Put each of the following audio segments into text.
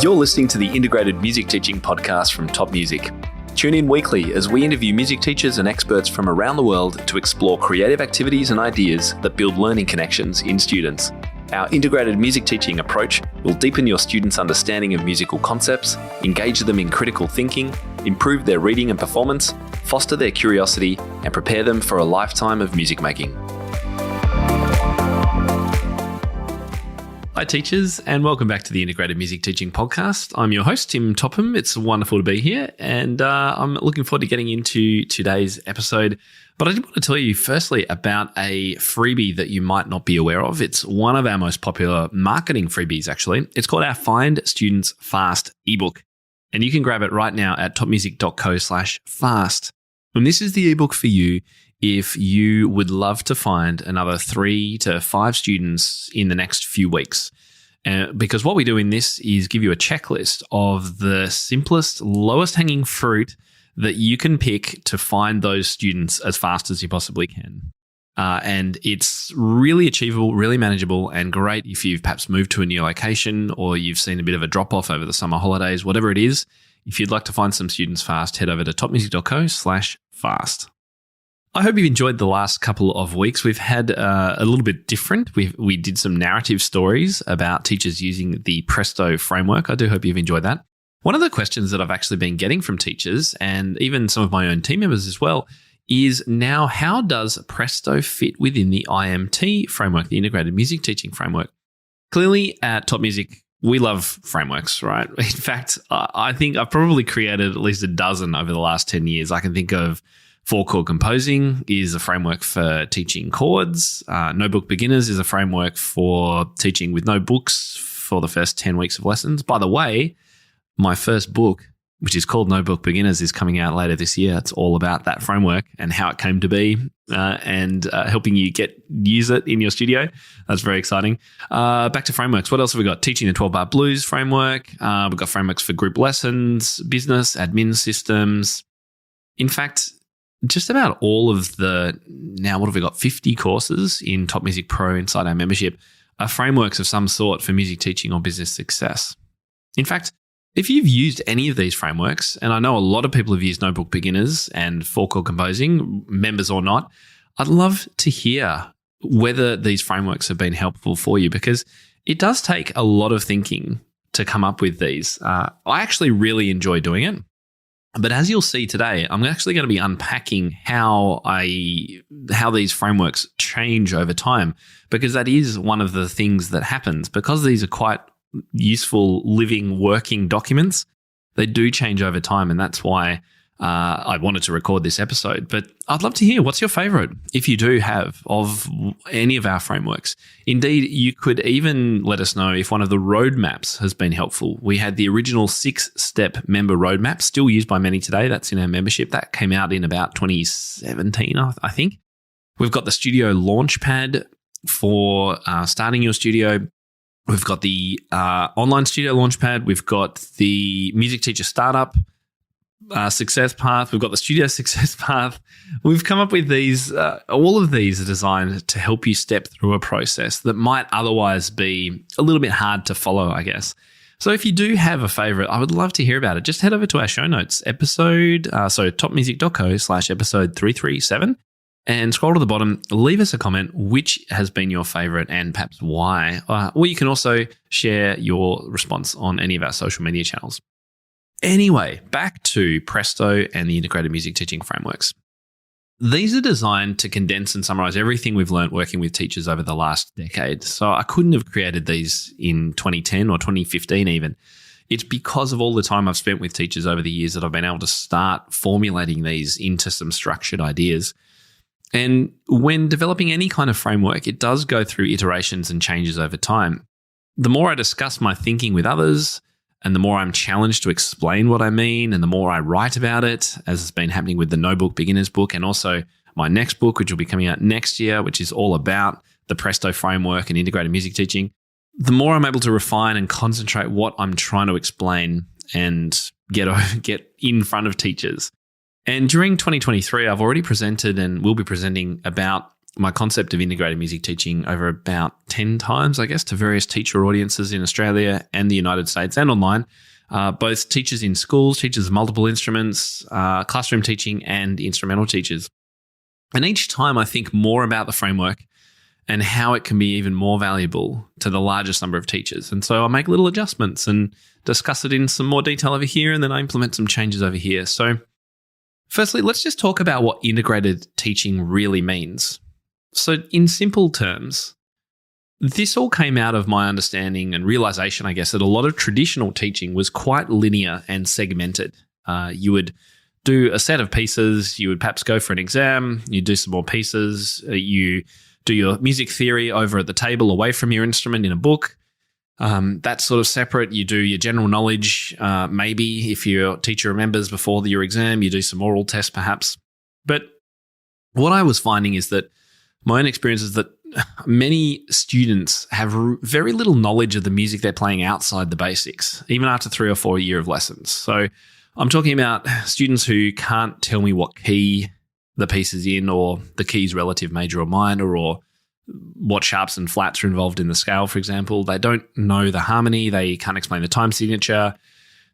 You're listening to the Integrated Music Teaching Podcast from TopMusic. Tune in weekly as we interview music teachers and experts from around the world to explore creative activities and ideas that build learning connections in students. Our integrated music teaching approach will deepen your students' understanding of musical concepts, engage them in critical thinking, improve their reading and performance, foster their curiosity, and prepare them for a lifetime of music making. Hi teachers, and welcome back to the Integrated Music Teaching Podcast. I'm your host, Tim Topham. It's wonderful to be here, and I'm looking forward to getting into today's episode. But I did want to tell you firstly about a freebie that you might not be aware of. It's one of our most popular marketing freebies, actually. It's called our Find Students Fast ebook, and you can grab it right now at topmusic.co/fast. And this is the ebook for you if you would love to find another 3 to 5 students in the next few weeks. Because what we do in this is give you a checklist of the simplest, lowest hanging fruit that you can pick to find those students as fast as you possibly can. And it's really achievable, really manageable, and great if you've perhaps moved to a new location or you've seen a bit of a drop-off over the summer holidays, whatever it is. If you'd like to find some students fast, head over to topmusic.co/fast. I hope you've enjoyed the last couple of weeks. We've had a little bit different. We did some narrative stories about teachers using the PRESTO framework. I do hope you've enjoyed that. One of the questions that I've actually been getting from teachers, and even some of my own team members as well, is now how does PRESTO fit within the IMT framework, the Integrated Music Teaching Framework? Clearly at TopMusic, we love frameworks, right? In fact, I think I've probably created at least a dozen over the last 10 years. I can think of 4-chord composing is a framework for teaching chords. Notebook Beginners is a framework for teaching with no books for the first 10 weeks of lessons. By the way, my first book, which is called Notebook Beginners, is coming out later this year. It's all about that framework and how it came to be and helping you use it in your studio. That's very exciting. Back to frameworks. What else have we got? Teaching the 12-bar blues framework. We've got frameworks for group lessons, business, admin systems. In fact, just about all of now what have we got, 50 courses in Top Music Pro inside our membership are frameworks of some sort for music teaching or business success. In fact, if you've used any of these frameworks, and I know a lot of people have used Notebook Beginners and 4-chord composing, members or not, I'd love to hear whether these frameworks have been helpful for you, because it does take a lot of thinking to come up with these. I actually really enjoy doing it. But as you'll see today, I'm actually going to be unpacking how these frameworks change over time, because that is one of the things that happens. Because these are quite useful, living, working documents, they do change over time, and that's why I wanted to record this episode. But I'd love to hear what's your favorite, if you do have, of any of our frameworks. Indeed, you could even let us know if one of the roadmaps has been helpful. We had the original 6-step member roadmap, still used by many today. That's in our membership. That came out in about 2017, I think. We've got the Studio Launchpad for starting your studio. We've got the online Studio Launchpad. We've got the Music Teacher Startup Success Path. We've got the Studio Success Path. We've come up with these. All of these are designed to help you step through a process that might otherwise be a little bit hard to follow, I guess. So if you do have a favorite, I would love to hear about it. Just head over to our show notes topmusic.co/episode 337 and scroll to the bottom. Leave us a comment which has been your favorite and perhaps why. Or you can also share your response on any of our social media channels. Anyway, back to PRESTO and the Integrated Music Teaching Frameworks. These are designed to condense and summarize everything we've learned working with teachers over the last decade. So I couldn't have created these in 2010 or 2015 even. It's because of all the time I've spent with teachers over the years that I've been able to start formulating these into some structured ideas. And when developing any kind of framework, it does go through iterations and changes over time. The more I discuss my thinking with others, and the more I'm challenged to explain what I mean, and the more I write about it, as has been happening with the Notebook Beginners book, and also my next book, which will be coming out next year, which is all about the PRESTO framework and integrated music teaching, the more I'm able to refine and concentrate what I'm trying to explain and get in front of teachers. And during 2023, I've already presented and will be presenting about my concept of integrated music teaching over about 10 times, I guess, to various teacher audiences in Australia and the United States and online, both teachers in schools, teachers of multiple instruments, classroom teaching, and instrumental teachers. And each time I think more about the framework and how it can be even more valuable to the largest number of teachers. And so I make little adjustments and discuss it in some more detail over here, and then I implement some changes over here. So firstly, let's just talk about what integrated teaching really means. So in simple terms, this all came out of my understanding and realization, I guess, that a lot of traditional teaching was quite linear and segmented. You would do a set of pieces, you would perhaps go for an exam, you do some more pieces, you do your music theory over at the table away from your instrument in a book. That's sort of separate. You do your general knowledge. Maybe if your teacher remembers before your exam, you do some oral tests perhaps. But what I was finding is that my own experience is that many students have very little knowledge of the music they're playing outside the basics, even after 3 or 4 years of lessons. So I'm talking about students who can't tell me what key the piece is in, or the keys relative major or minor, or what sharps and flats are involved in the scale, for example. They don't know the harmony. They can't explain the time signature.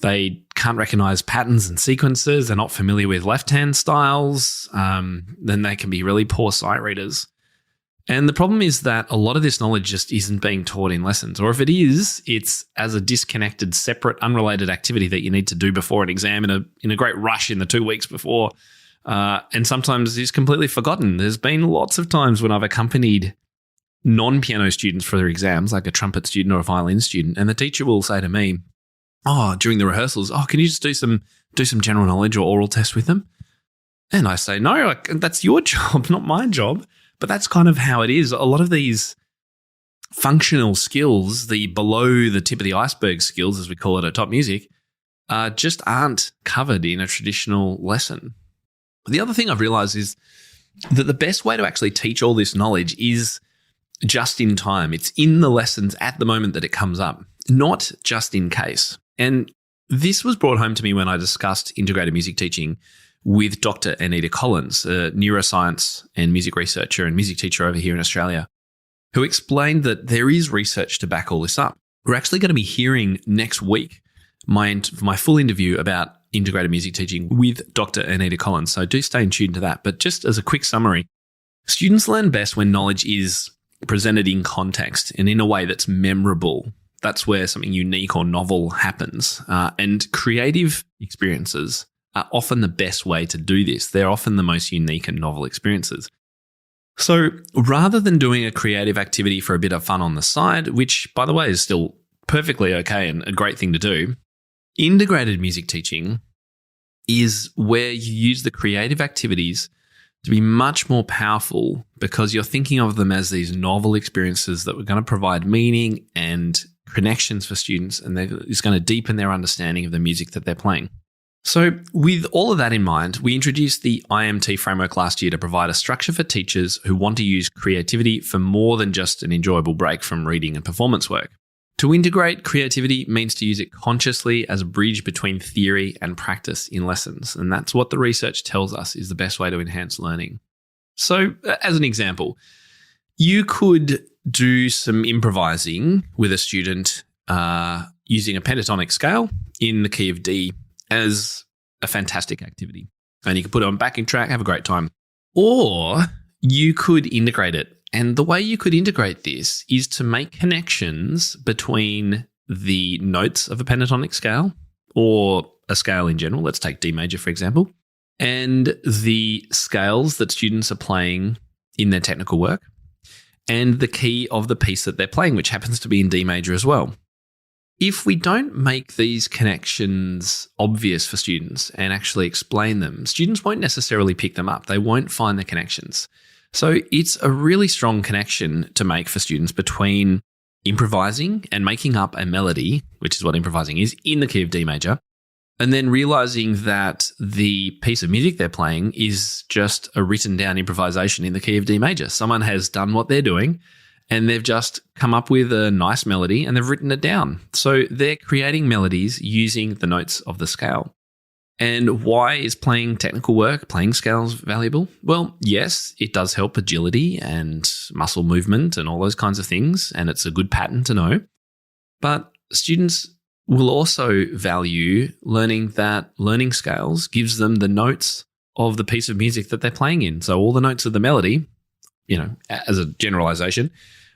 They can't recognize patterns and sequences. They're not familiar with left-hand styles. Then they can be really poor sight readers. And the problem is that a lot of this knowledge just isn't being taught in lessons. Or if it is, it's as a disconnected, separate, unrelated activity that you need to do before an exam in a great rush in the 2 weeks before. And sometimes is completely forgotten. There's been lots of times when I've accompanied non-piano students for their exams, like a trumpet student or a violin student, and the teacher will say to me, during the rehearsals, can you just do some general knowledge or oral test with them? And I say, no, that's your job, not my job. But that's kind of how it is. A lot of these functional skills, the below the tip of the iceberg skills, as we call it at TopMusic, just aren't covered in a traditional lesson. The other thing I've realized is that the best way to actually teach all this knowledge is just in time. It's in the lessons at the moment that it comes up, not just in case. And this was brought home to me when I discussed integrated music teaching with Dr. Anita Collins, a neuroscience and music researcher and music teacher over here in Australia, who explained that there is research to back all this up. We're actually going to be hearing next week my full interview about integrated music teaching with Dr. Anita Collins, so do stay tuned to that. But just as a quick summary, students learn best when knowledge is presented in context and in a way that's memorable. That's where something unique or novel happens. And creative experiences are often the best way to do this. They're often the most unique and novel experiences. So rather than doing a creative activity for a bit of fun on the side, which, by the way, is still perfectly okay and a great thing to do, integrated music teaching is where you use the creative activities to be much more powerful because you're thinking of them as these novel experiences that are going to provide meaning and connections for students, and it's going to deepen their understanding of the music that they're playing. So with all of that in mind, we introduced the IMT framework last year to provide a structure for teachers who want to use creativity for more than just an enjoyable break from reading and performance work. To integrate creativity means to use it consciously as a bridge between theory and practice in lessons. And that's what the research tells us is the best way to enhance learning. So as an example, you could do some improvising with a student using a pentatonic scale in the key of D as a fantastic activity. And you can put it on backing track, have a great time. Or you could integrate it. And the way you could integrate this is to make connections between the notes of a pentatonic scale or a scale in general. Let's take D major, for example, and the scales that students are playing in their technical work and the key of the piece that they're playing, which happens to be in D major as well. If we don't make these connections obvious for students and actually explain them, students won't necessarily pick them up. They won't find the connections. So it's a really strong connection to make for students between improvising and making up a melody, which is what improvising is, in the key of D major, and then realizing that the piece of music they're playing is just a written down improvisation in the key of D major. Someone has done what they're doing and they've just come up with a nice melody and they've written it down. So they're creating melodies using the notes of the scale. And why is playing technical work, playing scales valuable? Well, yes, it does help agility and muscle movement and all those kinds of things, and it's a good pattern to know. But students will also value learning that learning scales gives them the notes of the piece of music that they're playing in. So all the notes of the melody, as a generalization,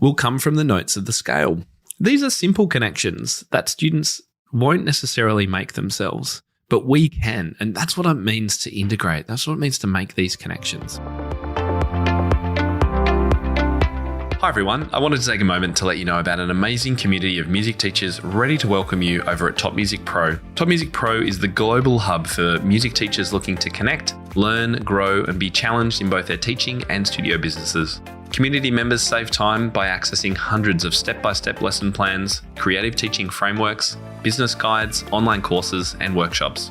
will come from the notes of the scale. These are simple connections that students won't necessarily make themselves, but we can. And that's what it means to integrate. That's what it means to make these connections. Hi everyone, I wanted to take a moment to let you know about an amazing community of music teachers ready to welcome you over at TopMusic Pro. TopMusic Pro is the global hub for music teachers looking to connect, learn, grow, and be challenged in both their teaching and studio businesses. Community members save time by accessing hundreds of step-by-step lesson plans, creative teaching frameworks, business guides, online courses, and workshops.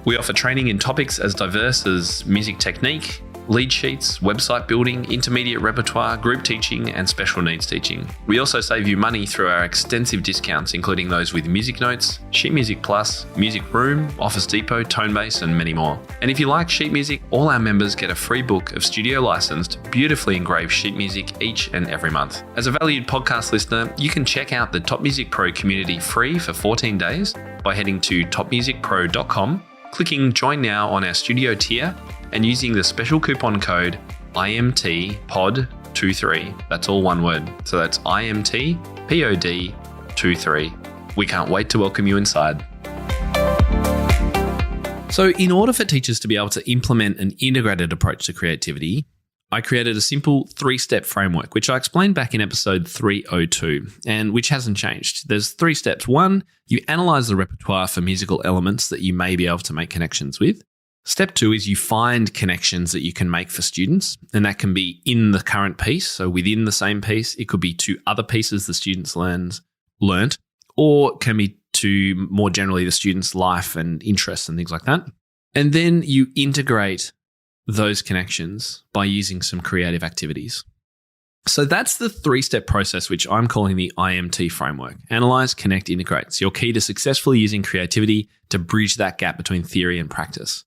We offer training in topics as diverse as music technique, lead sheets, website building, intermediate repertoire, group teaching, and special needs teaching. We also save you money through our extensive discounts, including those with Music Notes, Sheet Music Plus, Music Room, Office Depot, Tonebase, and many more. And if you like sheet music, all our members get a free book of studio licensed, beautifully engraved sheet music each and every month. As a valued podcast listener, you can check out the TopMusic Pro community free for 14 days by heading to topmusicpro.com, clicking Join Now on our studio tier, and using the special coupon code IMTPOD23. That's all one word. So that's IMTPOD23. We can't wait to welcome you inside. So in order for teachers to be able to implement an integrated approach to creativity, I created a simple 3-step framework, which I explained back in episode 302, and which hasn't changed. There's 3 steps. 1, you analyze the repertoire for musical elements that you may be able to make connections with. Step 2 is you find connections that you can make for students, and that can be in the current piece. So within the same piece, it could be to other pieces the students learnt, or can be to more generally the student's life and interests and things like that. And then you integrate those connections by using some creative activities. So that's the 3-step process, which I'm calling the IMT framework. Analyze, connect, integrate. It's your key to successfully using creativity to bridge that gap between theory and practice.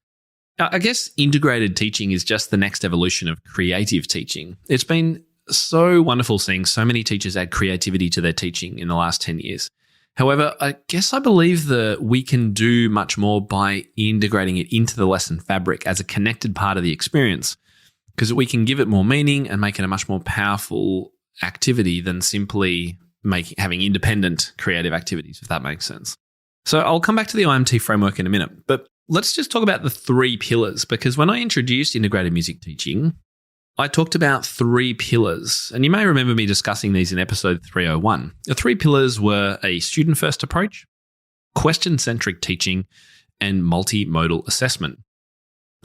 I guess integrated teaching is just the next evolution of creative teaching. It's been so wonderful seeing so many teachers add creativity to their teaching in the last 10 years. However, I believe that we can do much more by integrating it into the lesson fabric as a connected part of the experience, because we can give it more meaning and make it a much more powerful activity than simply having independent creative activities, if that makes sense. So I'll come back to the IMT framework in a minute, but let's just talk about the 3 pillars, because when I introduced integrated music teaching, I talked about 3 pillars, and you may remember me discussing these in episode 301. The 3 pillars were a student-first approach, question-centric teaching, and multimodal assessment.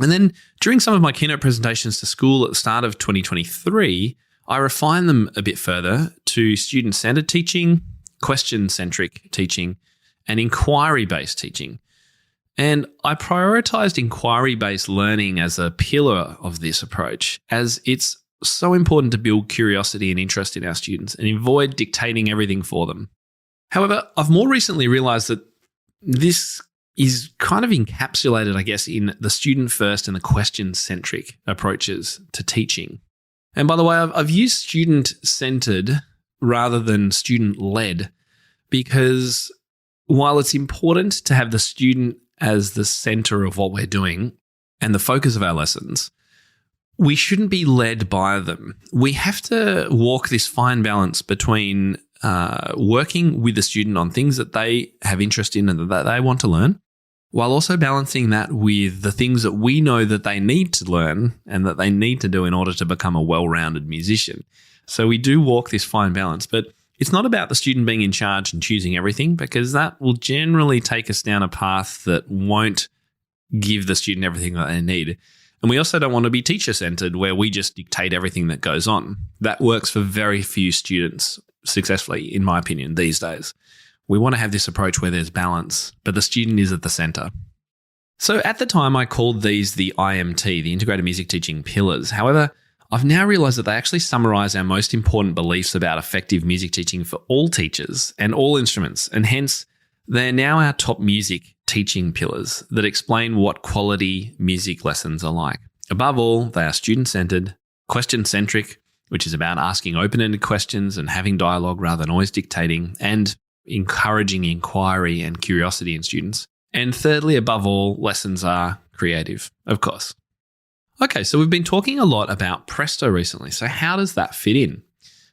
And then during some of my keynote presentations to school at the start of 2023, I refined them a bit further to student-centered teaching, question-centric teaching, and inquiry-based teaching. And I prioritized inquiry-based learning as a pillar of this approach, as it's so important to build curiosity and interest in our students and avoid dictating everything for them. However, I've more recently realized that this is kind of encapsulated, I guess, in the student-first and the question-centric approaches to teaching. And by the way, I've used student-centered rather than student-led because while it's important to have the student as the center of what we're doing and the focus of our lessons, we shouldn't be led by them. We have to walk this fine balance between working with the student on things that they have interest in and that they want to learn, while also balancing that with the things that we know that they need to learn and that they need to do in order to become a well-rounded musician. So we do walk this fine balance, but it's not about the student being in charge and choosing everything, because that will generally take us down a path that won't give the student everything that they need. And we also don't want to be teacher-centered where we just dictate everything that goes on. That works for very few students successfully, in my opinion, these days. We want to have this approach where there's balance, but the student is at the center. So at the time, I called these the IMT, the Integrated Music Teaching Pillars. However, I've now realized that they actually summarize our most important beliefs about effective music teaching for all teachers and all instruments, and hence they're now our top music teaching pillars that explain what quality music lessons are like. Above all, they are student-centered, question-centric, which is about asking open-ended questions and having dialogue rather than always dictating, and encouraging inquiry and curiosity in students. And thirdly, above all, lessons are creative, of course. Okay, so we've been talking a lot about Presto recently. So how does that fit in?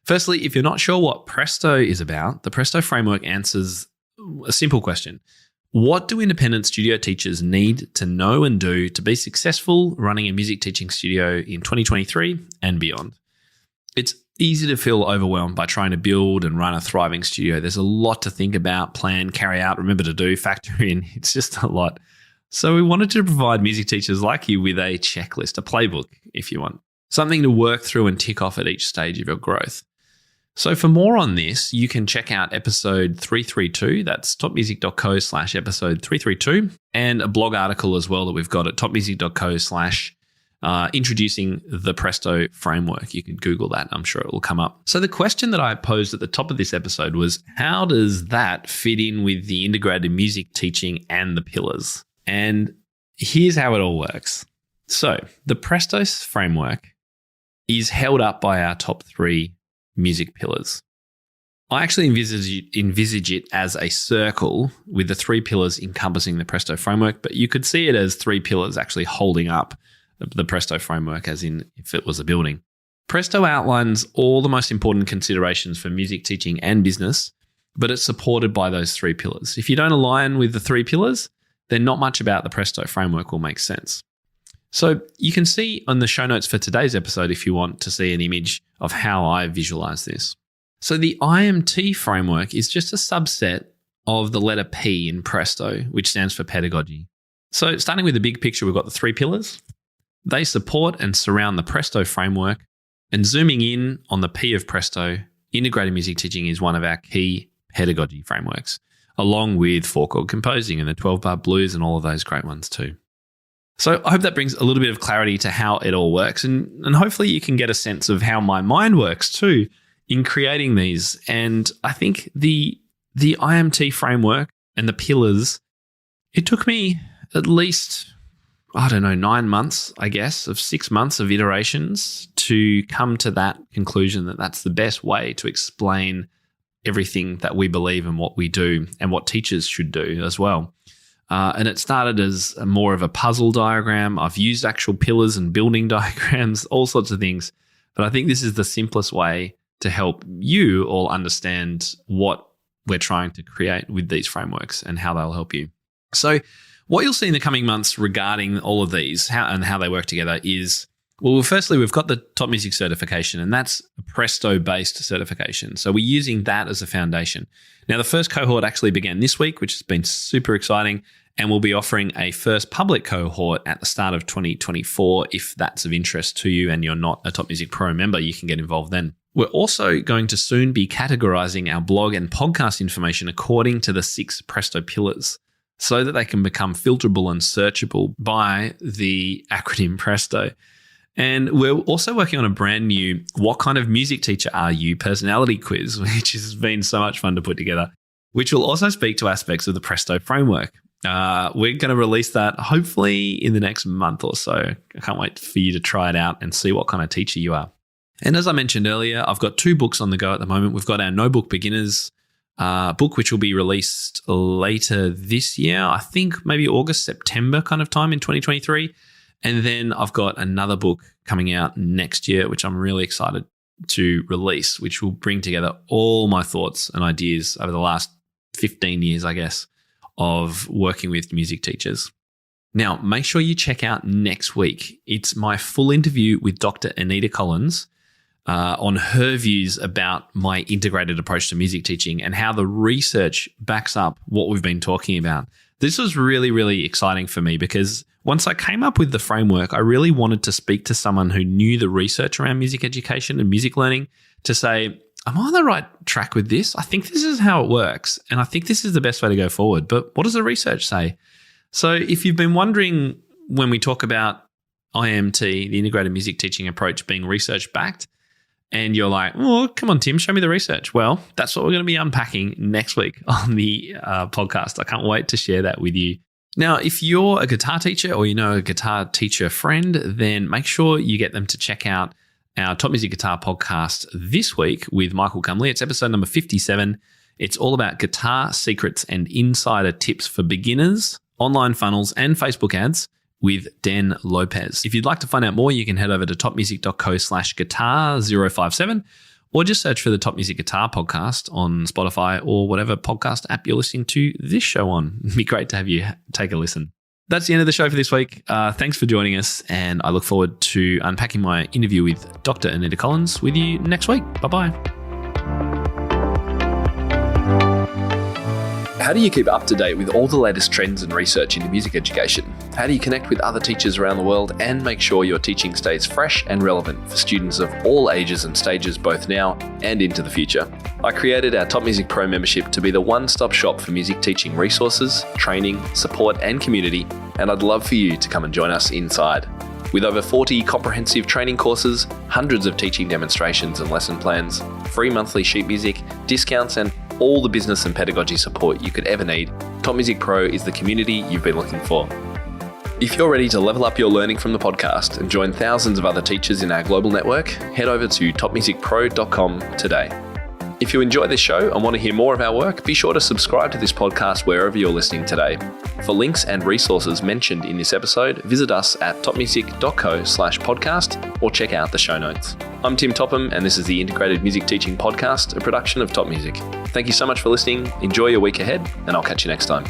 Firstly, if you're not sure what Presto is about, the Presto framework answers a simple question. What do independent studio teachers need to know and do to be successful running a music teaching studio in 2023 and beyond? It's easy to feel overwhelmed by trying to build and run a thriving studio. There's a lot to think about, plan, carry out, remember to do, factor in. It's just a lot. So we wanted to provide music teachers like you with a checklist, a playbook, if you want, something to work through and tick off at each stage of your growth. So for more on this, you can check out episode 332. That's topmusic.co/episode 332, and a blog article as well that we've got at topmusic.co/introducing the Presto framework. You can Google that. I'm sure it will come up. So the question that I posed at the top of this episode was, how does that fit in with the integrated music teaching and the pillars? And here's how it all works. So the Presto framework is held up by our top 3 music pillars. I actually envisage it as a circle with the 3 pillars encompassing the Presto framework, but you could see it as 3 pillars actually holding up the Presto framework, as in if it was a building. Presto outlines all the most important considerations for music teaching and business, but it's supported by those 3 pillars. If you don't align with the 3 pillars, then not much about the Presto framework will make sense. So you can see on the show notes for today's episode if you want to see an image of how I visualize this. So the IMT framework is just a subset of the letter P in Presto, which stands for pedagogy. So starting with the big picture, we've got the 3 pillars. They support and surround the Presto framework. And zooming in on the P of Presto, integrated music teaching is one of our key pedagogy frameworks, along with 4-chord composing and the 12-bar blues and all of those great ones too. So I hope that brings a little bit of clarity to how it all works, and hopefully you can get a sense of how my mind works too in creating these. And I think the IMT framework and the pillars, it took me at least, 9 months, I guess, of 6 months of iterations to come to that conclusion that that's the best way to explain everything that we believe and what we do and what teachers should do as well. And it started as more of a puzzle diagram. I've used actual pillars and building diagrams, all sorts of things. But I think this is the simplest way to help you all understand what we're trying to create with these frameworks and how they'll help you. So what you'll see in the coming months regarding all of these how they work together is, well, firstly, we've got the TopMusic certification, and that's a Presto-based certification. So we're using that as a foundation. Now, the first cohort actually began this week, which has been super exciting, and we'll be offering a first public cohort at the start of 2024. If that's of interest to you and you're not a TopMusic Pro member, you can get involved then. We're also going to soon be categorizing our blog and podcast information according to the 6 Presto pillars, so that they can become filterable and searchable by the acronym Presto. And we're also working on a brand new "What kind of music teacher are you?" personality quiz, which has been so much fun to put together, which will also speak to aspects of the Presto framework. We're going to release that hopefully in the next month or so. I can't wait for you to try it out and see what kind of teacher you are. And as I mentioned earlier, I've got 2 books on the go at the moment. We've got our No Book Beginners book, which will be released later this year. I think maybe August, September kind of time in 2023. And then I've got another book coming out next year, which I'm really excited to release, which will bring together all my thoughts and ideas over the last 15 years, I guess, of working with music teachers. Now, make sure you check out next week. It's my full interview with Dr. Anita Collins on her views about my integrated approach to music teaching and how the research backs up what we've been talking about. This was really, really exciting for me because once I came up with the framework, I really wanted to speak to someone who knew the research around music education and music learning to say, am I on the right track with this? I think this is how it works, and I think this is the best way to go forward. But what does the research say? So if you've been wondering when we talk about IMT, the integrated music teaching approach, being research-backed, and you're like, oh, come on, Tim, show me the research. Well, that's what we're going to be unpacking next week on the podcast. I can't wait to share that with you. Now, if you're a guitar teacher or you know a guitar teacher friend, then make sure you get them to check out our Top Music Guitar podcast this week with Michael Cumley. It's episode number 57. It's all about guitar secrets and insider tips for beginners, online funnels, and Facebook ads with Dan Lopez. If you'd like to find out more, you can head over to topmusic.co/guitar057 or just search for the Top Music Guitar podcast on Spotify or whatever podcast app you're listening to this show on. It'd be great to have you take a listen. That's the end of the show for this week. Thanks for joining us, and I look forward to unpacking my interview with Dr. Anita Collins with you next week. Bye-bye. How do you keep up to date with all the latest trends and research into music education? How do you connect with other teachers around the world and make sure your teaching stays fresh and relevant for students of all ages and stages, both now and into the future? I created our Top Music Pro membership to be the one-stop shop for music teaching resources, training, support, and community, and I'd love for you to come and join us inside. With over 40 comprehensive training courses, hundreds of teaching demonstrations and lesson plans, free monthly sheet music, discounts, and all the business and pedagogy support you could ever need, Top Music Pro is the community you've been looking for. If you're ready to level up your learning from the podcast and join thousands of other teachers in our global network, head over to topmusicpro.com today. If you enjoy this show and want to hear more of our work, be sure to subscribe to this podcast wherever you're listening today. For links and resources mentioned in this episode, visit us at topmusic.co/podcast or check out the show notes. I'm Tim Topham, and this is the Integrated Music Teaching Podcast, a production of Top Music. Thank you so much for listening. Enjoy your week ahead, and I'll catch you next time.